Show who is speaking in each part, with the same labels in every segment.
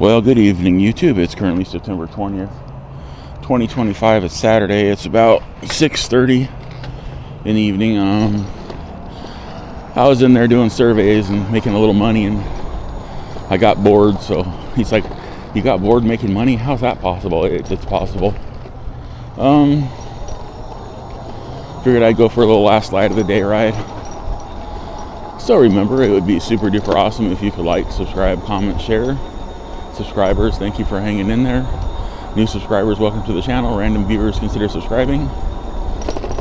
Speaker 1: Well, good evening, YouTube. It's currently September 20th, 2025. It's Saturday. It's about 6:30 in the evening. I was in there doing surveys and making a little money, and I got bored. So he's like, "You got bored making money? How's that possible?" It's possible. Figured I'd go for a little last light of the day ride. So remember, it would be super duper awesome if you could like, subscribe, comment, share. Subscribers, thank you for hanging in there. New subscribers, welcome to the channel. Random viewers, consider subscribing.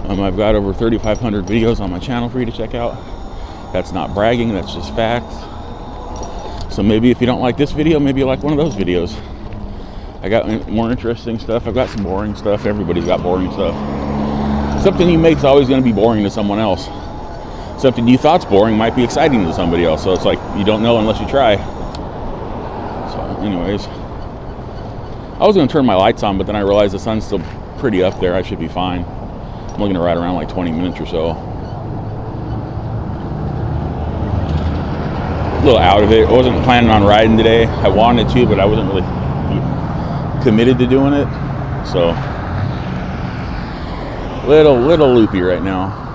Speaker 1: I've got over 3,500 videos on my channel for you to check out. That's not bragging, that's just facts. So maybe if you don't like this video, maybe you like one of those videos. I got more interesting stuff. I've got some boring stuff. Everybody's got boring stuff. Something you make is always going to be boring to someone else. Something you thought's boring might be exciting to somebody else. So it's like you don't know unless you try. Anyways, I was going to turn my lights on, but then I realized the sun's still pretty up there. I should be fine. I'm only going to ride around like 20 minutes or so. A little out of it. I wasn't planning on riding today. I wanted to, but I wasn't really committed to doing it. So, little loopy right now.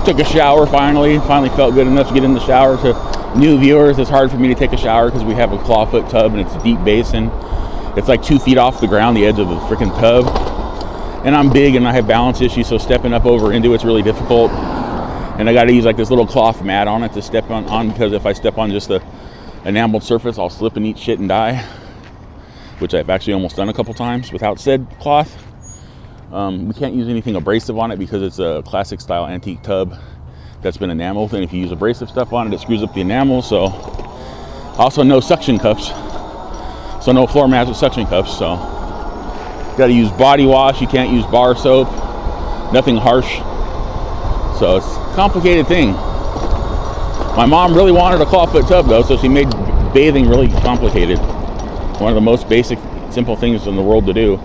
Speaker 1: Took a shower finally felt good enough to get in the shower. To new viewers, it's hard for me to take a shower because we have a clawfoot tub and it's a deep basin. It's like 2 feet off the ground, the edge of the freaking tub, and I'm big and I have balance issues, so stepping up over into it's really difficult. And I got to use like this little cloth mat on it to step on because if I step on just the enameled surface, I'll slip and eat shit and die, which I've actually almost done a couple times without said cloth. We can't use anything abrasive on it because it's a classic style antique tub that's been enameled, and if you use abrasive stuff on it, it screws up the enamel. So also no suction cups, so no floor mats with suction cups. So got to use body wash. You can't use bar soap, nothing harsh. So it's a complicated thing. My mom really wanted a clawfoot tub though, so she made bathing really complicated. One of the most basic, simple things in the world to do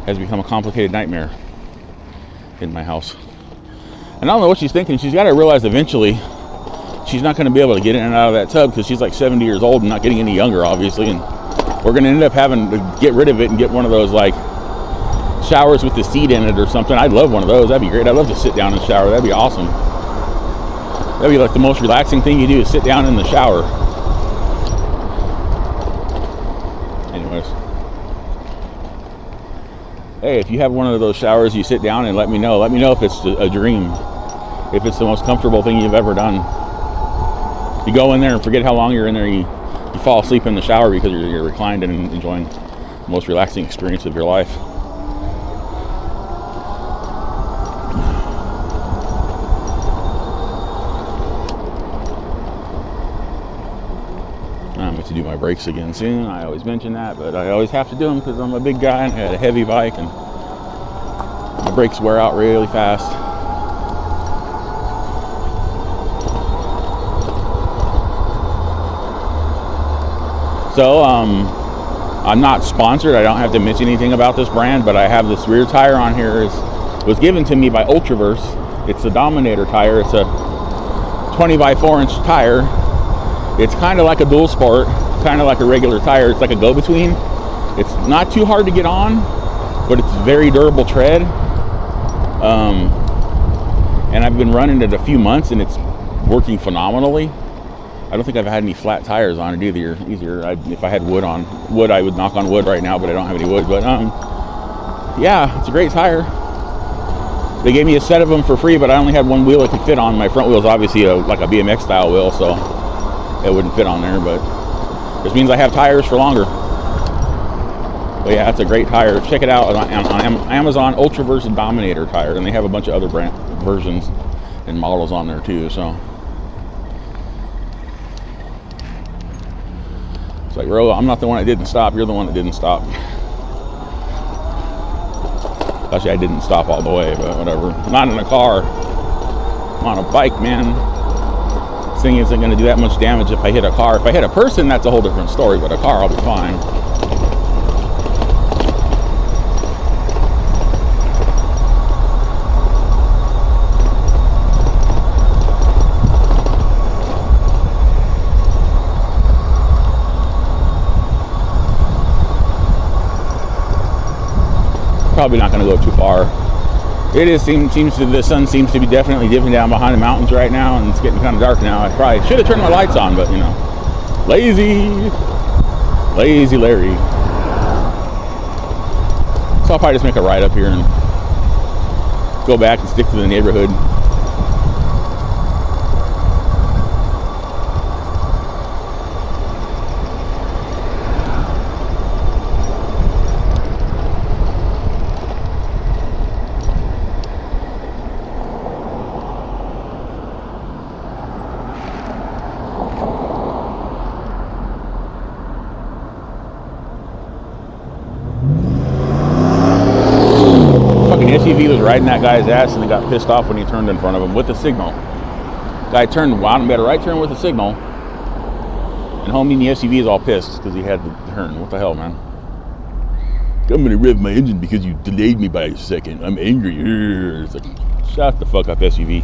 Speaker 1: has become a complicated nightmare in my house. And I don't know what she's thinking. She's got to realize eventually she's not going to be able to get in and out of that tub because she's like 70 years old and not getting any younger, obviously. And we're going to end up having to get rid of it and get one of those like showers with the seat in it or something. I'd love one of those. That'd be great. I'd love to sit down and shower. That'd be awesome. That'd be like the most relaxing thing you do is sit down in the shower. Anyways. Hey, if you have one of those showers, you sit down and let me know. Let me know if it's a dream, if it's the most comfortable thing you've ever done. You go in there and forget how long you're in there. You fall asleep in the shower because you're reclined and enjoying the most relaxing experience of your life. I'm going to do my brakes again soon. I always mention that, but I always have to do them because I'm a big guy and I had a heavy bike and my brakes wear out really fast. So I'm not sponsored. I don't have to mention anything about this brand, but I have this rear tire on here. It was given to me by Ultraverse. It's a Dominator tire. It's a 20 by 4 inch tire. It's kind of like a dual sport, kind of like a regular tire. It's like a go-between. It's not too hard to get on, but it's very durable tread. And I've been running it a few months and it's working phenomenally. I don't think I've had any flat tires on it either. If I had wood, I would knock on wood right now, but I don't have any wood. But yeah, it's a great tire. They gave me a set of them for free, but I only had one wheel it could fit on. My front wheel is obviously like a BMX style wheel, so it wouldn't fit on there, but this means I have tires for longer. But yeah, it's a great tire. Check it out on Amazon, Ultraverse and Dominator tire, and they have a bunch of other brand versions and models on there too. So it's like, bro, I'm not the one that didn't stop. You're the one that didn't stop. Actually, I didn't stop all the way, but whatever. I'm not in a car. I'm on a bike, man. This thing isn't going to do that much damage if I hit a car. If I hit a person, that's a whole different story, but a car, I'll be fine. Probably not going to go too far. The sun seems to be definitely dipping down behind the mountains right now, and it's getting kind of dark now. I probably should have turned my lights on, but you know, lazy Larry. So I'll probably just make a ride up here and go back and stick to the neighborhood. SUV was riding that guy's ass, and he got pissed off when he turned in front of him with a signal. Guy turned, made a right turn with a signal, and homie in the SUV is all pissed because he had to turn. What the hell, man? I'm gonna rev my engine because you delayed me by a second. I'm angry. It's like, shut the fuck up, SUV.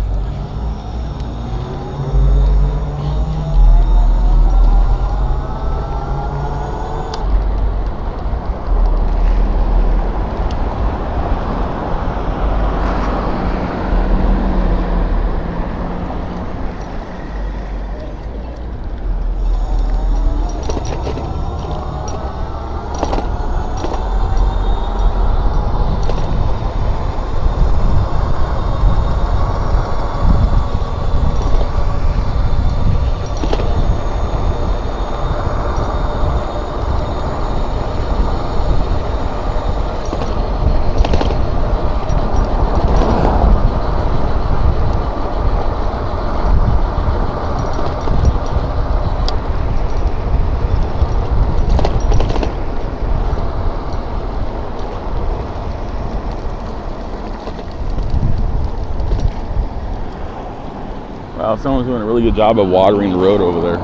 Speaker 1: Wow, someone's doing a really good job of watering the road over there.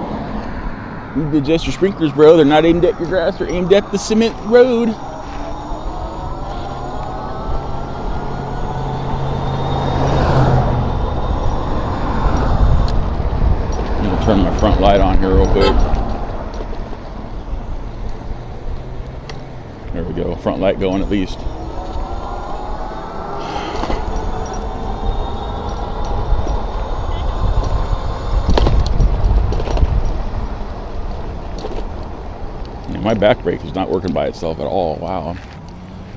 Speaker 1: You need to adjust your sprinklers, bro. They're not aimed at your grass, they're aimed at the cement road. I'm gonna turn my front light on here real quick. There we go, front light going at least. My back brake is not working by itself at all. Wow, I'm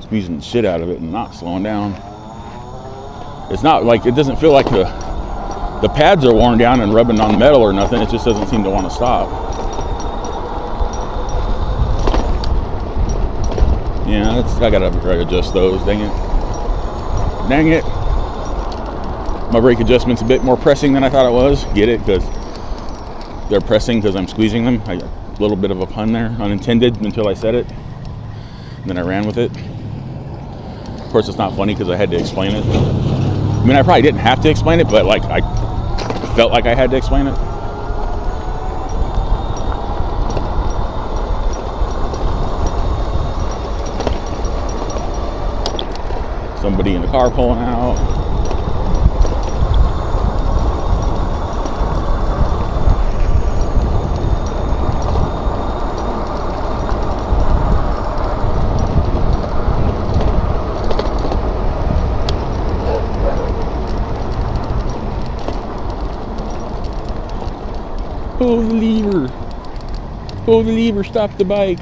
Speaker 1: squeezing the shit out of it and not slowing down. It's not like, it doesn't feel like the pads are worn down and rubbing on metal or nothing. It just doesn't seem to want to stop. Yeah, I gotta adjust those. Dang it. My brake adjustment's a bit more pressing than I thought it was. Get it? Because they're pressing because I'm squeezing them. A little bit of a pun there, unintended until I said it, and then I ran with it. Of course, it's not funny because I had to explain it. I mean, I probably didn't have to explain it, but like I felt like I had to explain it. Somebody in the car pulling out. Pull the lever. Pull the lever, stop the bike.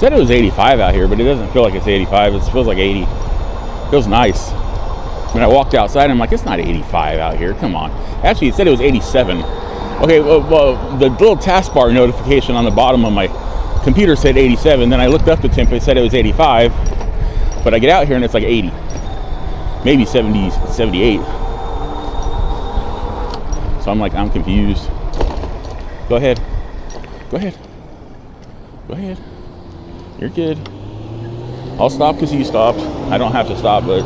Speaker 1: said it was 85 out here, but it doesn't feel like it's 85. It feels like 80. It feels nice. When I walked outside, I'm like, it's not 85 out here. Come on. Actually, it said it was 87. Okay, well, the little taskbar notification on the bottom of my computer said 87. Then I looked up the temp. It said it was 85. But I get out here and it's like 80. Maybe 70, 78. So I'm like, I'm confused. Go ahead. Go ahead. Go ahead. You're good. I'll stop because you stopped. I don't have to stop, but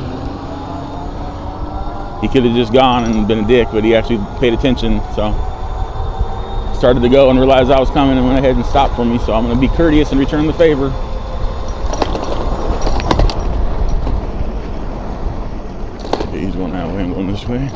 Speaker 1: he could have just gone and been a dick, but he actually paid attention. So started to go and realized I was coming and went ahead and stopped for me. So I'm going to be courteous and return the favor. Okay, he's going that way. I'm going this way.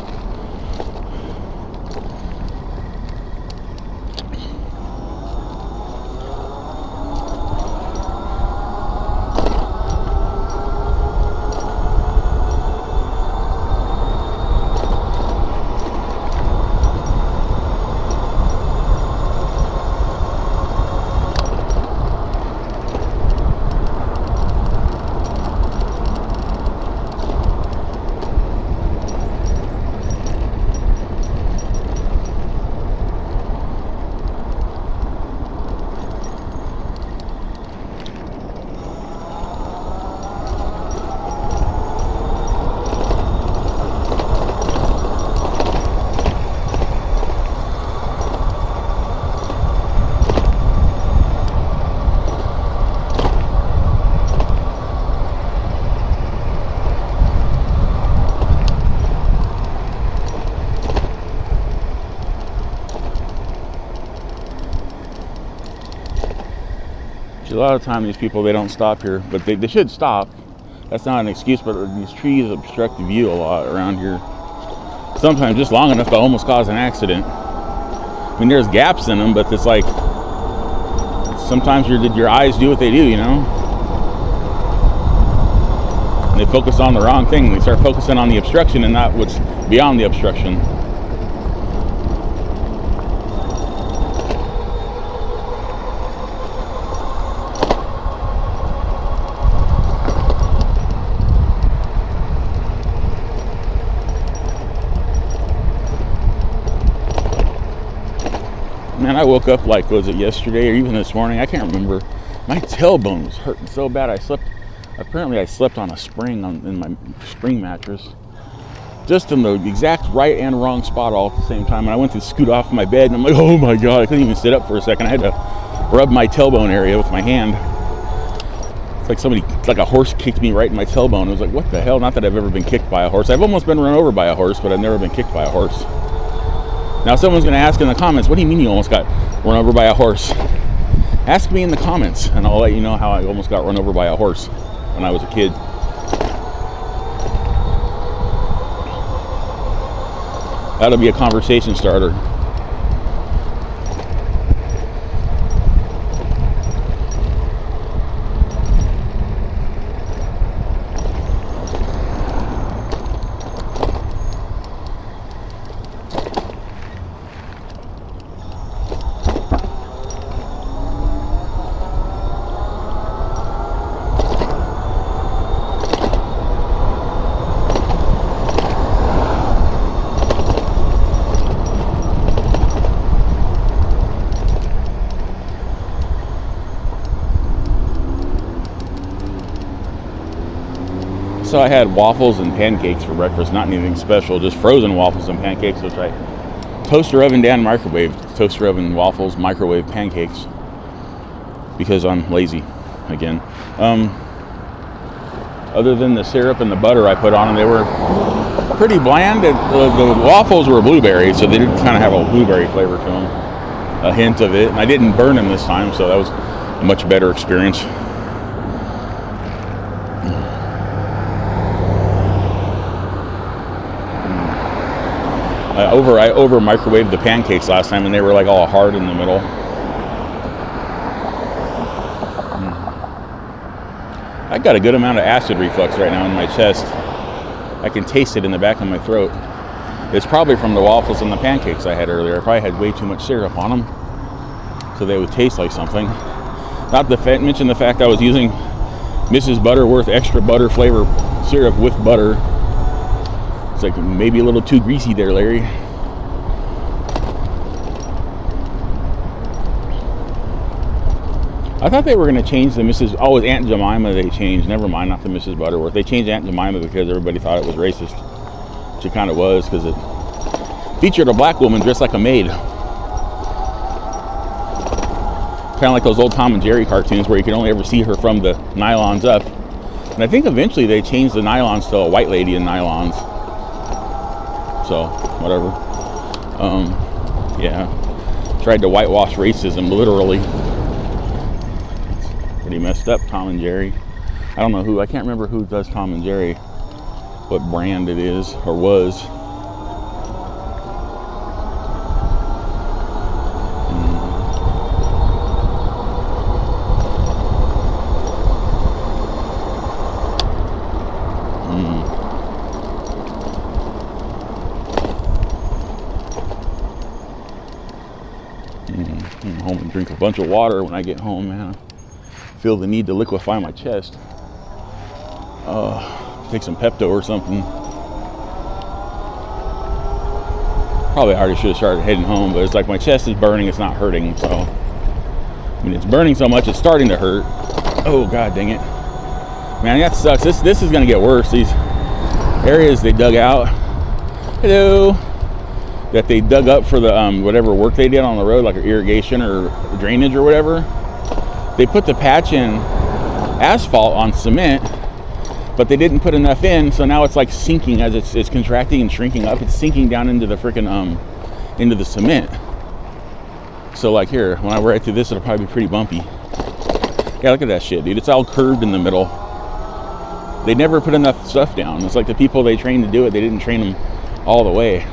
Speaker 1: A lot of time these people, they don't stop here, but they should stop. That's not an excuse, but these trees obstruct the view a lot around here. Sometimes just long enough to almost cause an accident. I mean, there's gaps in them, but it's like sometimes your eyes do what they do, you know? And they focus on the wrong thing. They start focusing on the obstruction and not what's beyond the obstruction. Man, I woke up like, was it yesterday or even this morning? I can't remember. My tailbone was hurting so bad. Apparently I slept on a spring in my spring mattress. Just in the exact right and wrong spot all at the same time. And I went to scoot off my bed and I'm like, oh my God, I couldn't even sit up for a second. I had to rub my tailbone area with my hand. It's like a horse kicked me right in my tailbone. It was like, what the hell? Not that I've ever been kicked by a horse. I've almost been run over by a horse, but I've never been kicked by a horse. Now someone's going to ask in the comments, what do you mean you almost got run over by a horse? Ask me in the comments and I'll let you know how I almost got run over by a horse when I was a kid. That'll be a conversation starter. So I had waffles and pancakes for breakfast, not anything special, just frozen waffles and pancakes, which I toaster oven down microwave, toaster oven waffles, microwave pancakes, because I'm lazy again. Other than the syrup and the butter I put on them, they were pretty bland. The waffles were blueberry, so they did kind of have a blueberry flavor to them, a hint of it. And I didn't burn them this time, so that was a much better experience. I over microwaved the pancakes last time, and they were like all hard in the middle. I got a good amount of acid reflux right now in my chest. I can taste it in the back of my throat. It's probably from the waffles and the pancakes I had earlier. I probably had way too much syrup on them, so they would taste like something. Not to mention the fact I was using Mrs. Butterworth extra butter flavor syrup with butter. It's like maybe a little too greasy there, Larry. I thought they were going to change the Mrs. Oh, it was Aunt Jemima they changed. Never mind, not the Mrs. Butterworth. They changed Aunt Jemima because everybody thought it was racist. Which it kind of was, because it featured a black woman dressed like a maid. Kind of like those old Tom and Jerry cartoons where you can only ever see her from the nylons up. And I think eventually they changed the nylons to a white lady in nylons. So, whatever. Yeah. Tried to whitewash racism, literally. Pretty messed up, Tom and Jerry. I don't know who, I can't remember who does Tom and Jerry, what brand it is, or was. I'm home and drink a bunch of water when I get home, man. Feel the need to liquefy my chest. Take some Pepto or something. Probably already should have started heading home, but it's like my chest is burning, it's not hurting, so. I mean, it's burning so much, it's starting to hurt. Oh, God dang it. Man, that sucks. This is gonna get worse. These areas they dug out. Hello. That they dug up for the whatever work they did on the road, like irrigation or drainage or whatever. They put the patch in asphalt on cement, but they didn't put enough in, so now it's like sinking as it's contracting and shrinking up. It's sinking down into the freaking into the cement. So like here, when I ride through this, it'll probably be pretty bumpy. Yeah, look at that shit, dude. It's all curved in the middle. They never put enough stuff down. It's like the people they trained to do it, they didn't train them all the way.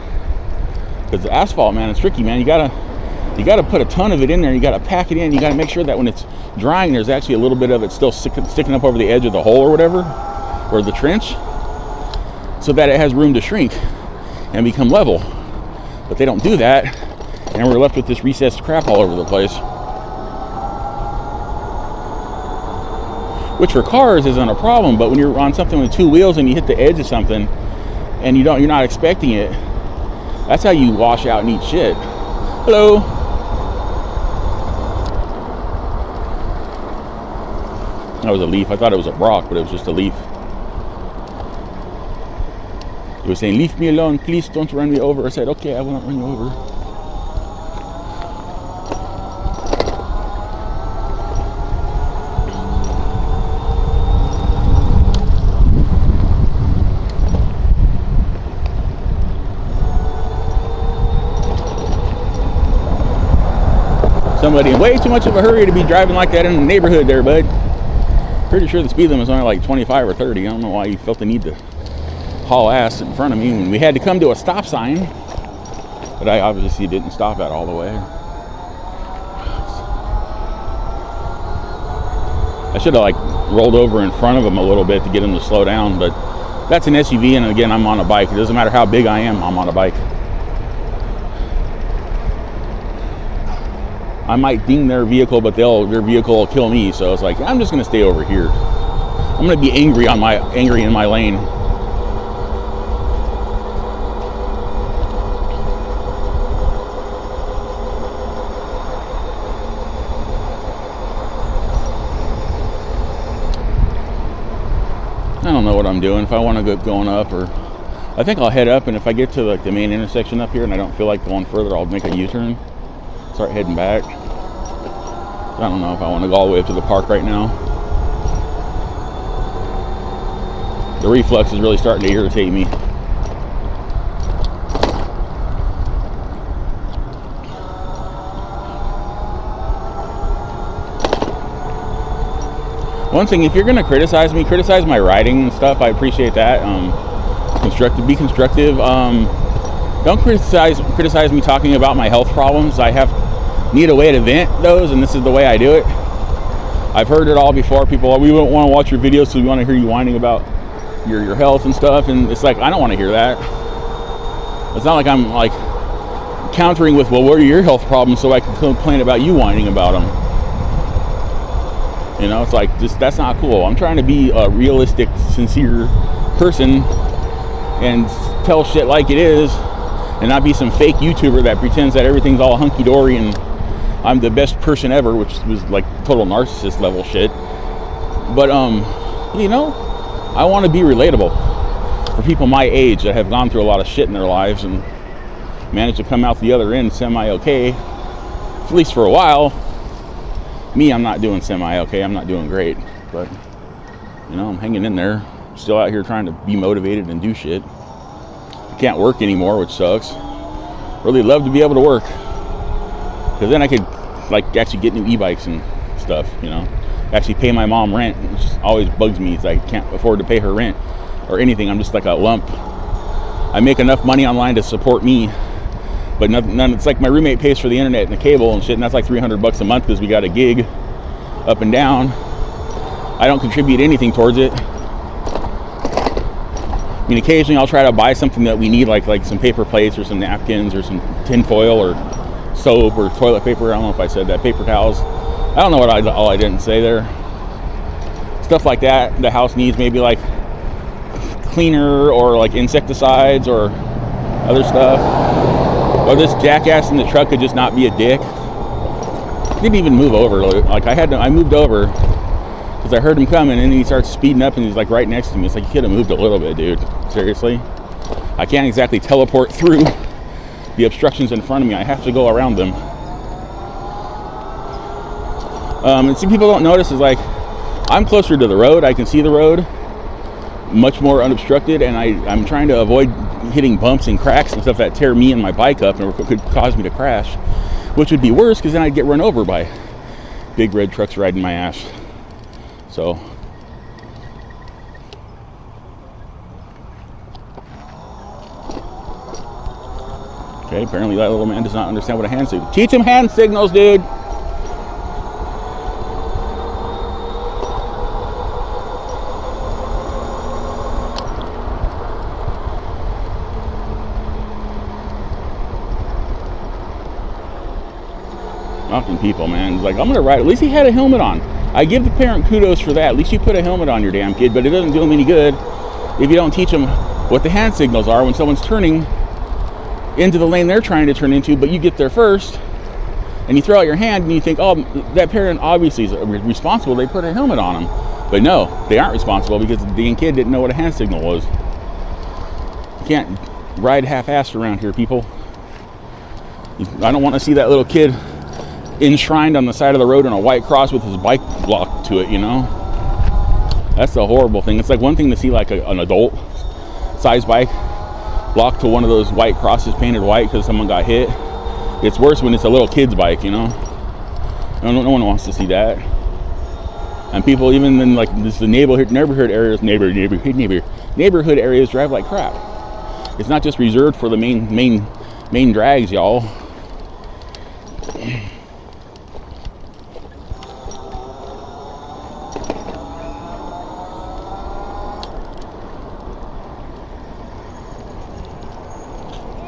Speaker 1: Because the asphalt, man, it's tricky, man. You gotta put a ton of it in there. You gotta pack it in. You gotta make sure that when it's drying, there's actually a little bit of it still sticking up over the edge of the hole or whatever, or the trench, so that it has room to shrink and become level. But they don't do that, and we're left with this recessed crap all over the place. Which for cars isn't a problem, but when you're on something with two wheels and you hit the edge of something and you're not expecting it, that's how you wash out and eat shit. Hello. That was a leaf. I thought it was a Brock, but it was just a leaf. He was saying, "Leave me alone, please don't run me over." I said, "Okay, I will not run you over." Somebody in way too much of a hurry to be driving like that in the neighborhood there, bud. Pretty sure the speed limit was only like 25 or 30. I don't know why you felt the need to haul ass in front of me when we had to come to a stop sign. But I obviously didn't stop at all the way. I should have like rolled over in front of him a little bit to get him to slow down, but that's an SUV, and again, I'm on a bike. It doesn't matter how big I am, I'm on a bike. I might ding their vehicle, but their vehicle will kill me. So it's like, I'm just gonna stay over here. I'm gonna be angry in my lane. I don't know what I'm doing. If I want to go going up, or I think I'll head up, and if I get to like the main intersection up here and I don't feel like going further, I'll make a U-turn, start heading back. I don't know if I want to go all the way up to the park right now. The reflux is really starting to irritate me. One thing, if you're going to criticize me, criticize my writing and stuff. I appreciate that. Be constructive. Don't criticize me talking about my health problems. Need a way to vent those, and this is the way I do it. I've heard it all before. People, we don't want to watch your videos, so we want to hear you whining about your health and stuff. And it's like, I don't want to hear that. It's not like I'm like countering with, well, what are your health problems, so I can complain about you whining about them. You know, it's like, just, that's not cool. I'm trying to be a realistic, sincere person and tell shit like it is, and not be some fake YouTuber that pretends that everything's all hunky-dory and I'm the best person ever, which was like total narcissist level shit. But, you know, I want to be relatable for people my age that have gone through a lot of shit in their lives and managed to come out the other end semi-okay, at least for a while. Me, I'm not doing semi-okay, I'm not doing great, but, you know, I'm hanging in there, still out here trying to be motivated and do shit. I can't work anymore, which sucks. Really love to be able to work, because then I could, like, actually get new e-bikes and stuff, you know, actually pay my mom rent, which always bugs me, is I can't afford to pay her rent or anything. I'm just like a lump. I make enough money online to support me, but none. It's like my roommate pays for the internet and the cable and shit, and that's like $300 a month because we got a gig up and down. I don't contribute anything towards it. I mean, occasionally I'll try to buy something that we need, like some paper plates or some napkins or some tin foil or soap or toilet paper. I don't know if I said that. Paper towels. I don't know what all I didn't say there. Stuff like that. The house needs, maybe like cleaner or like insecticides or other stuff. Or this jackass in the truck could just not be a dick. Didn't even move over. Like I moved over because I heard him coming, and then he starts speeding up and he's like right next to me. It's like, you could have moved a little bit, dude. Seriously. I can't exactly teleport through the obstructions in front of me. I have to go around them. And see, people don't notice is like, I'm closer to the road. I can see the road much more unobstructed, and I'm trying to avoid hitting bumps and cracks and stuff that tear me and my bike up and could cause me to crash, which would be worse because then I'd get run over by big red trucks riding my ass. So okay, apparently that little man does not understand what a hand signal. Teach him hand signals, dude. Fucking people, man. He's like, I'm gonna ride. At least he had a helmet on. I give the parent kudos for that. At least you put a helmet on your damn kid, but it doesn't do him any good if you don't teach them what the hand signals are when someone's turning into the lane they're trying to turn into, but you get there first and you throw out your hand and you think, oh, that parent obviously is responsible. They put a helmet on them. But no, they aren't responsible because the damn kid didn't know what a hand signal was. You can't ride half-assed around here, people. I don't want to see that little kid enshrined on the side of the road on a white cross with his bike blocked to it, you know. That's a horrible thing. It's like one thing to see like an adult size bike blocked to one of those white crosses painted white because someone got hit. It's worse when it's a little kid's bike, you know. No one wants to see that. And people even in like the neighborhood areas drive like crap. It's not just reserved for the main drags, y'all.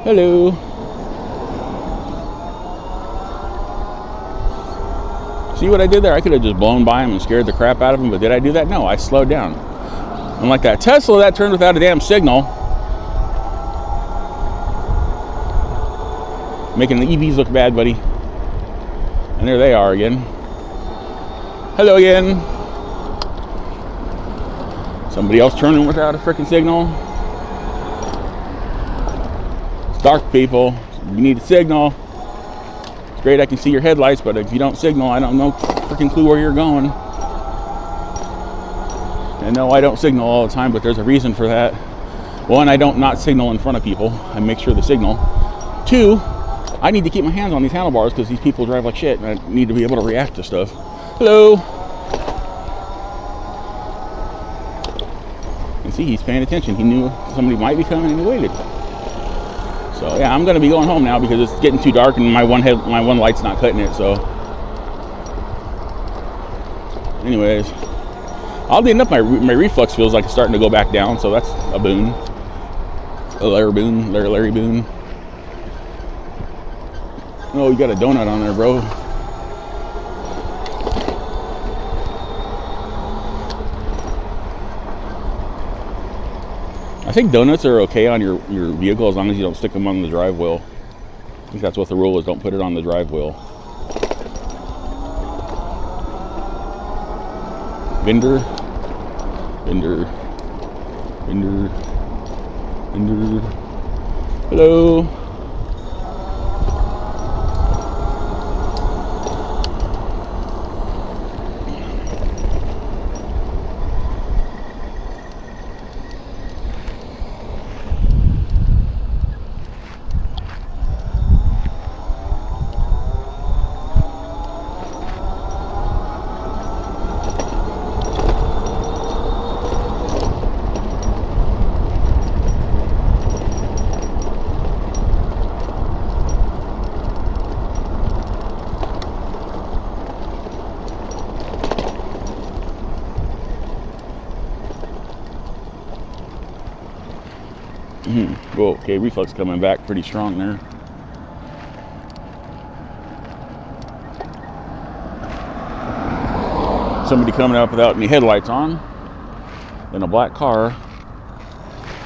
Speaker 1: Hello. See what I did there? I could have just blown by him and scared the crap out of him, but did I do that? No, I slowed down. Unlike that Tesla that turned without a damn signal, making the EVs look bad, buddy. And there they are again. Hello again. Somebody else turning without a freaking signal. Dark, people. You need a signal. It's great I can see your headlights, but if you don't signal, I don't know freaking clue where you're going. And no, I don't signal all the time, but there's a reason for that. One, I don't not signal in front of people. I make sure the signal. Two, I need to keep my hands on these handlebars because these people drive like shit and I need to be able to react to stuff. Hello. And see, he's paying attention. He knew somebody might be coming and he waited. So yeah, I'm gonna be going home now because it's getting too dark and my one light's not cutting it. So, anyways, oddly enough, my reflex feels like it's starting to go back down. So that's a boon, Larry Boone. Oh, you got a donut on there, bro. think donuts are okay on your vehicle as long as you don't stick them on the drive wheel. I think that's what the rule is. Don't put it on the drive wheel. Vendor. Hello. Whoa, okay, reflex coming back pretty strong there. Somebody coming up without any headlights on in a black car,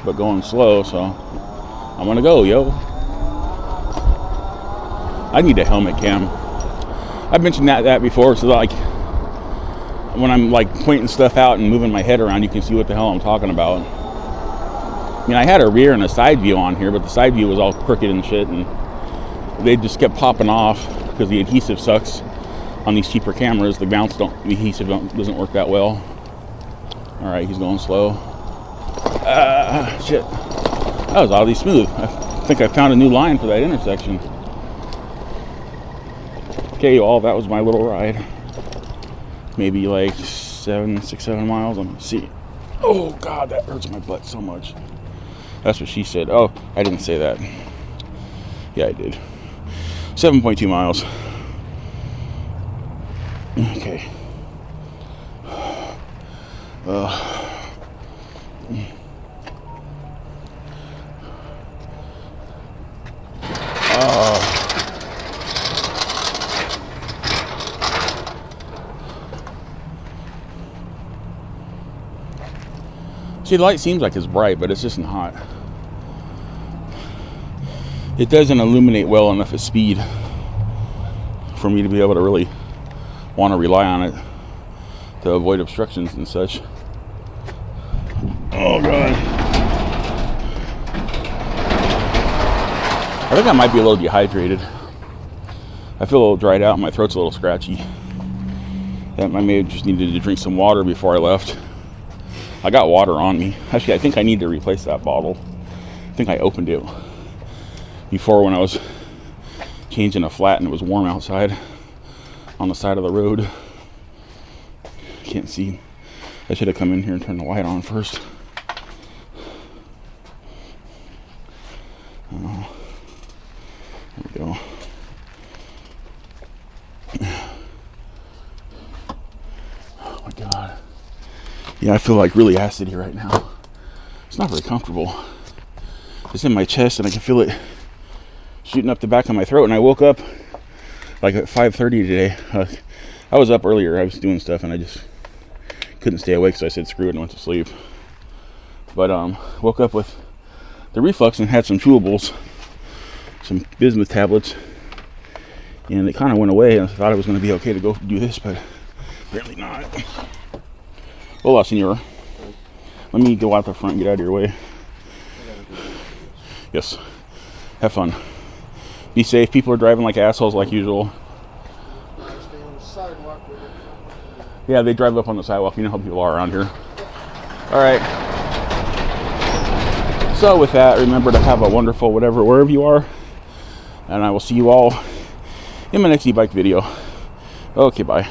Speaker 1: but going slow, so I'm gonna go, yo. I need a helmet cam. I've mentioned that before, so like when I'm like pointing stuff out and moving my head around, you can see what the hell I'm talking about. I mean, I had a rear and a side view on here, but the side view was all crooked and shit, and they just kept popping off because the adhesive sucks on these cheaper cameras. The adhesive doesn't work that well. All right, he's going slow. Shit. That was oddly smooth. I think I found a new line for that intersection. Okay, y'all, that was my little ride. Maybe like 6, 7 miles. Let me see. Oh, God, that hurts my butt so much. That's what she said. Oh, I didn't say that. Yeah, I did. 7.2 miles. Okay. See, the light seems like it's bright, but it's just not hot. It doesn't illuminate well enough at speed for me to be able to really want to rely on it to avoid obstructions and such. Oh, God. I think I might be a little dehydrated. I feel a little dried out. My throat's a little scratchy. I may have just needed to drink some water before I left. I got water on me. Actually, I think I need to replace that bottle. I think I opened it before when I was changing a flat and it was warm outside on the side of the road. Can't see. I should have come in here and turned the light on first. There we go. Oh my God. Yeah, I feel like really acidy right now. It's not very comfortable. It's in my chest and I can feel it shooting up the back of my throat. And I woke up like at 5:30 today. I was up earlier. I was doing stuff and I just couldn't stay awake, so I said screw it and went to sleep. But woke up with the reflux and had some chewables, some bismuth tablets, and it kind of went away. I thought it was going to be okay to go do this, but apparently not. Hola, senor. Let me go out the front and get out of your way. Yes. Have fun. Be safe. People are driving like assholes like usual. Yeah, they drive up on the sidewalk. You know how people are around here. All right. So with that, remember to have a wonderful whatever, wherever you are. And I will see you all in my next e-bike video. Okay, bye.